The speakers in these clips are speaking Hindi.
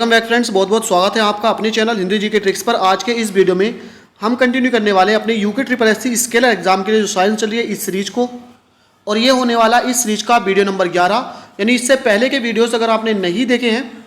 वेलकम बैक फ्रेंड्स, बहुत बहुत स्वागत है आपका अपने चैनल हिंदी जी के ट्रिक्स पर। आज के इस वीडियो में हम कंटिन्यू करने वाले हैं अपने UK triple SC scalar exam के लिए जो साइंस चल रही है इस सीरीज को, और ये होने वाला इस सीरीज का वीडियो नंबर 11। यानी इससे पहले के वीडियोस अगर आपने नहीं देखे हैं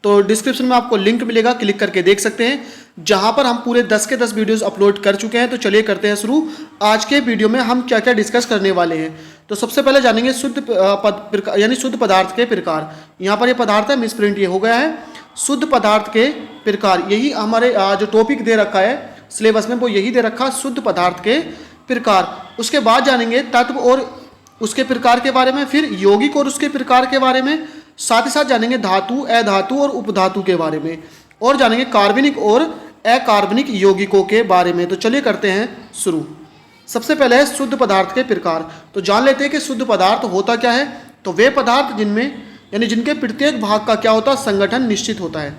तो डिस्क्रिप्शन में आपको लिंक मिलेगा, क्लिक करके देख सकते हैं, जहां पर हम पूरे 10 के 10 वीडियोस अपलोड कर चुके हैं। तो चलिए करते हैं शुरू। आज के वीडियो में हम क्या क्या डिस्कस करने वाले हैं। तो सबसे पहले जानेंगे शुद्ध पदार्थ के प्रकार। यहाँ पर ये पदार्थ है, मिसप्रिंट ये हो गया है। शुद्ध पदार्थ के प्रकार, यही हमारे जो टॉपिक दे रखा है सिलेबस में वो यही दे रखा, शुद्ध पदार्थ के प्रकार। उसके बाद जानेंगे तत्व और उसके प्रकार के बारे में, फिर यौगिक और उसके प्रकार के बारे में, साथ ही साथ जानेंगे धातु, अधातु और उपधातु के बारे में, और जानेंगे कार्बनिक और अकार्बनिक यौगिकों के बारे में। तो चलिए करते हैं शुरू। सबसे पहले है शुद्ध पदार्थ के प्रकार। तो जान लेते हैं कि शुद्ध पदार्थ होता क्या है। तो वे पदार्थ जिनमें यानी जिनके प्रत्येक भाग का क्या होता है, संगठन निश्चित होता है,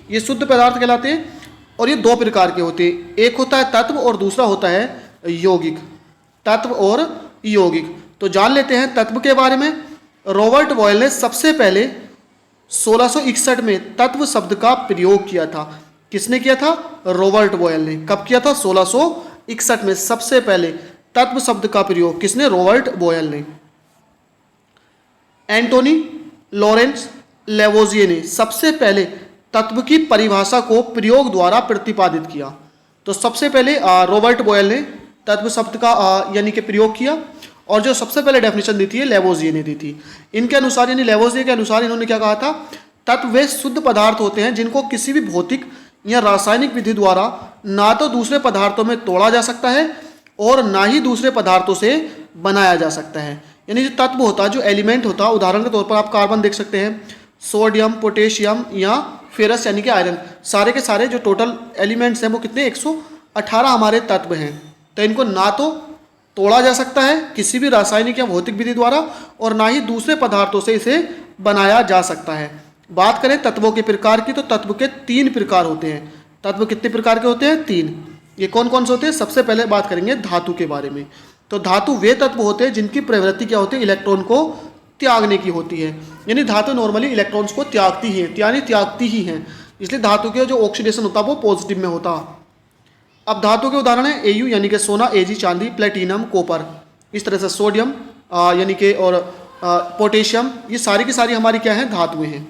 ये शुद्ध पदार्थ कहलाते हैं। और ये दो प्रकार के होते हैं, एक होता है तत्व और दूसरा होता है यौगिक। तत्व और यौगिक। तो जान लेते हैं तत्व के बारे में। रॉबर्ट बॉयल ने सबसे पहले 1661 में तत्व शब्द का प्रयोग किया था। किसने किया था? रॉबर्ट बॉयल ने। कब किया था? 1661 में सबसे पहले तत्व शब्द का प्रयोग किसने? रॉबर्ट बॉयल ने। एंटोनी लॉरेंस लेवोजिए ने सबसे पहले तत्व की परिभाषा को प्रयोग द्वारा प्रतिपादित किया। तो सबसे पहले रॉबर्ट बॉयल ने तत्व शब्द का यानी कि प्रयोग किया, और जो सबसे पहले डेफिनेशन दी थी लेवोजिए ने दी थी। इनके अनुसार यानी लेवोजिए के अनुसार इन्होंने क्या कहा था? तत्व वे शुद्ध पदार्थ होते हैं जिनको किसी भी भौतिक या रासायनिक विधि द्वारा ना तो दूसरे पदार्थों में तोड़ा जा सकता है और ना ही दूसरे पदार्थों से बनाया जा सकता है। यानी जो तत्व होता है, जो एलिमेंट होता है, उदाहरण के तौर पर आप कार्बन देख सकते हैं, सोडियम, पोटेशियम या फेरस यानी कि आयरन, सारे के सारे जो टोटल एलिमेंट्स हैं वो कितने? 118 हमारे तत्व हैं। तो इनको ना तो तोड़ा जा सकता है किसी भी रासायनिक या भौतिक विधि द्वारा, और ना ही दूसरे पदार्थों से इसे बनाया जा सकता है। बात करें तत्वों के प्रकार की, तो तत्व के 3 प्रकार होते हैं। तत्व कितने प्रकार के होते हैं? 3। ये कौन कौन से होते हैं? सबसे पहले बात करेंगे धातु के बारे में। तो धातु वे तत्व होते हैं जिनकी प्रवृत्ति क्या होती है? इलेक्ट्रॉन को त्यागने की होती है। यानी धातु नॉर्मली इलेक्ट्रॉन्स को त्यागती है, यानी त्यागती ही है, इसलिए धातु के जो ऑक्सीडेशन होता है वो पॉजिटिव में होता। अब धातु के उदाहरण है एयू यानी कि सोना, एजी चांदी, प्लेटिनम कॉपर, इस तरह से सोडियम यानी कि और पोटेशियम, ये सारी की सारी हमारी क्या है? धातुएं हैं।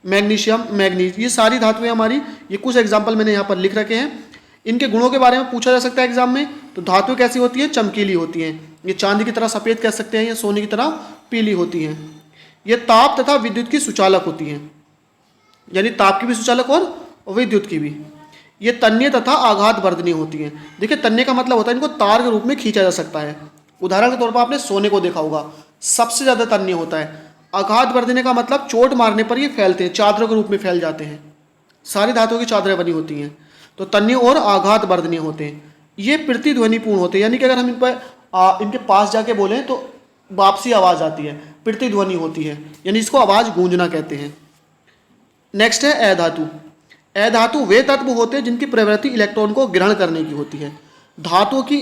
मैग्नीशियम, मैग्नीज, ये सारी धातुएं हमारी। ये कुछ एग्जाम्पल मैंने यहाँ पर लिख रखे हैं। इनके गुणों के बारे में पूछा जा सकता है एग्जाम में। तो धातु कैसी होती है? चमकीली होती हैं। ये चांदी की तरह सफ़ेद कह सकते हैं, या सोने की तरह पीली होती हैं। ये ताप तथा विद्युत की सुचालक होती हैं, यानी ताप की भी सुचालक और विद्युत की भी। ये तन्य तथा आघात वर्धनीय होती हैं। देखिए तन्य का मतलब होता है इनको तार के रूप में खींचा जा सकता है। उदाहरण के तौर पर आपने सोने को देखा होगा, सबसे ज़्यादा तन्य होता है। आघात वर्धनीय का मतलब चोट मारने पर ये फैलते हैं, चादरों के रूप में फैल जाते हैं। सारी धातुओं की चादरें बनी होती हैं। तो तन्य और आघात वर्धनीय होते हैं। ये प्रतिध्वनिपूर्ण होते हैं, यानी कि अगर हम इन पर इनके पास जाके बोलें तो वापसी आवाज़ आती है, प्रतिध्वनि होती है, यानी इसको आवाज़ गूंजना कहते हैं। नेक्स्ट है अधातु। अधातु वे तत्व होते हैं जिनकी प्रवृत्ति इलेक्ट्रॉन को ग्रहण करने की होती है। धातुओं की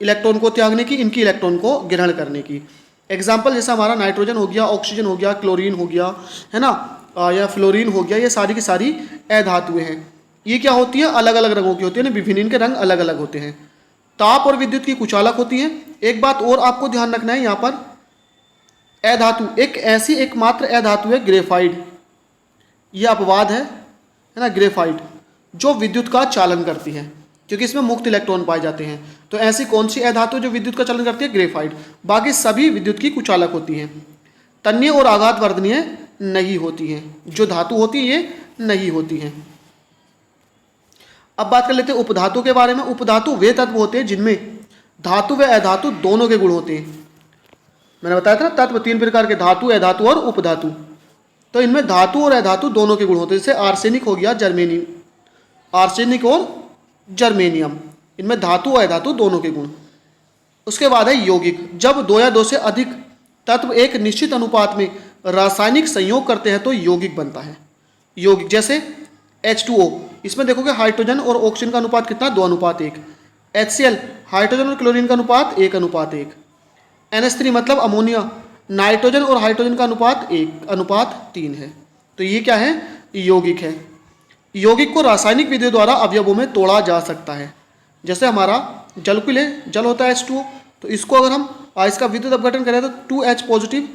इलेक्ट्रॉन को त्यागने की, इनकी इलेक्ट्रॉन को ग्रहण करने की। एग्जाम्पल जैसा हमारा नाइट्रोजन हो गया, ऑक्सीजन हो गया, क्लोरीन हो गया, है ना, या फ्लोरीन हो गया, ये सारी की सारी अधातुएं हैं। ये क्या होती है? अलग अलग रंगों की होती है, विभिन्न, इनके रंग अलग अलग होते हैं। ताप और विद्युत की कुचालक होती हैं। एक बात और आपको ध्यान रखना है यहाँ पर, अधातु एक ऐसी एकमात्र अधातु है ग्रेफाइट, ये अपवाद है ना, ग्रेफाइट, जो विद्युत का चालन करती है, क्योंकि इसमें मुक्त इलेक्ट्रॉन पाए जाते हैं। तो ऐसी कौन सी अधातु जो विद्युत का चालन करती है? ग्रेफाइट। बाकी सभी विद्युत की कुचालक होती हैं। तन्य और आघात वर्धनीय नहीं होती हैं। जो धातु होती है ये नहीं होती हैं। अब बात कर लेते हैं उपधातु के बारे में। उपधातु वे तत्व होते हैं जिनमें धातु व अधातु दोनों के गुण होते हैं। मैंने बताया था ना, तत्व 3 प्रकार के, धातु, अधातु और उपधातु। तो इनमें धातु और अधातु दोनों के गुण होते हैं। जैसे आर्सेनिक हो गया, जर्मेनियम, आर्सेनिक और जर्मेनियम, इनमें धातु और अधातु दोनों के गुण। उसके बाद है यौगिक। जब 2 या 2 से अधिक तत्व एक निश्चित अनुपात में रासायनिक संयोग करते हैं तो यौगिक बनता है। यौगिक जैसे H2O, इसमें देखोगे हाइड्रोजन और ऑक्सीजन का अनुपात कितना? 2:1। HCl, हाइड्रोजन और क्लोरीन का अनुपात 1:1। NH3 मतलब अमोनिया, नाइट्रोजन और हाइड्रोजन का अनुपात 1:3 है। तो ये क्या है? यौगिक है। यौगिक को रासायनिक विधियों द्वारा अवयवों में तोड़ा जा सकता है। जैसे हमारा जल को ले, जल होता है H2O, तो इसको अगर हम इसका विद्युत अपघटन करें तो 2H positive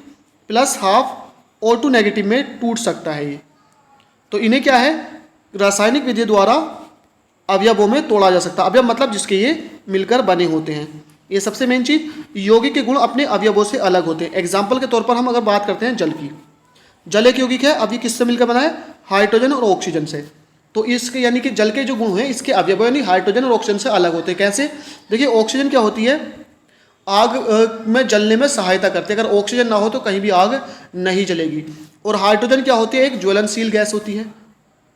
plus half O2 negative में टूट सकता है ये। तो इन्हें क्या है, रासायनिक विधि द्वारा अवयवों में तोड़ा जा सकता है। अवयव मतलब जिसके ये मिलकर बने होते हैं। ये सबसे मेन चीज, यौगिक के गुण अपने अवयवों से अलग होते हैं। एग्जाम्पल के तौर पर हम अगर बात करते हैं जल की, जल एक यौगिक है। अब ये किससे मिलकर बना है, हाइड्रोजन और ऑक्सीजन से। तो इसके यानी कि जल के जो गुण हैं इसके अवयव यानी हाइड्रोजन और ऑक्सीजन से अलग होते हैं। कैसे, देखिए ऑक्सीजन क्या होती है, आग में जलने में सहायता करती है। अगर ऑक्सीजन ना हो तो कहीं भी आग नहीं जलेगी। और हाइड्रोजन क्या होती है, एक ज्वलनशील गैस होती है।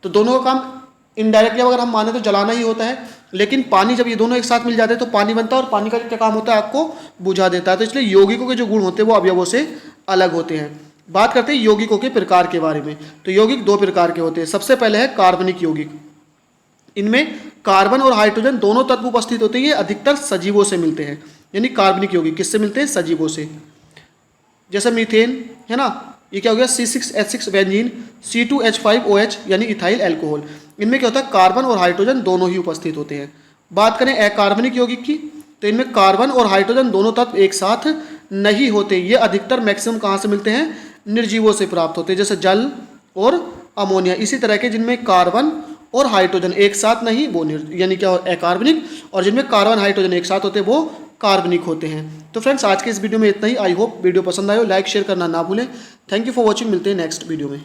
तो दोनों का काम इनडायरेक्टली अगर हम माने तो जलाना ही होता है। लेकिन पानी जब ये दोनों एक साथ मिल जाते हैं तो पानी बनता है, और पानी का क्या काम होता है, आग को बुझा देता है। तो इसलिए यौगिकों के जो गुण होते हैं वो अवयवों से अलग होते हैं। बात करते हैं यौगिकों के प्रकार के बारे में। तो यौगिक दो प्रकार के होते हैं। सबसे पहले है कार्बनिक यौगिक। इनमें कार्बन और हाइड्रोजन दोनों तत्व उपस्थित होते हैं। ये अधिकतर सजीवों से मिलते हैं। यानी कार्बनिक यौगिक किससे मिलते हैं, सजीवों से। जैसे मीथेन है ना, ये क्या हो गया, C6H6 बेंजीन, C2H5OH यानी इथाइल एल्कोहल। इनमें क्या होता है, कार्बन और हाइड्रोजन दोनों ही उपस्थित होते हैं। बात करें अकार्बनिक यौगिक की, तो इनमें कार्बन और हाइड्रोजन दोनों तत्व एक साथ नहीं होते। ये अधिकतर मैक्सिमम कहाँ से मिलते हैं, निर्जीवों से प्राप्त होते हैं, जैसे जल और अमोनिया। इसी तरह के जिनमें कार्बन और हाइड्रोजन एक साथ नहीं, वो यानी क्या अकार्बनिक, और जिनमें कार्बन हाइड्रोजन एक साथ होते हैं वो कार्बनिक होते हैं। तो फ्रेंड्स आज के इस वीडियो में इतना ही। आई होप वीडियो पसंद आए हो, लाइक शेयर करना ना भूलें। थैंक यू फॉर वॉचिंग, मिलते हैं नेक्स्ट वीडियो में।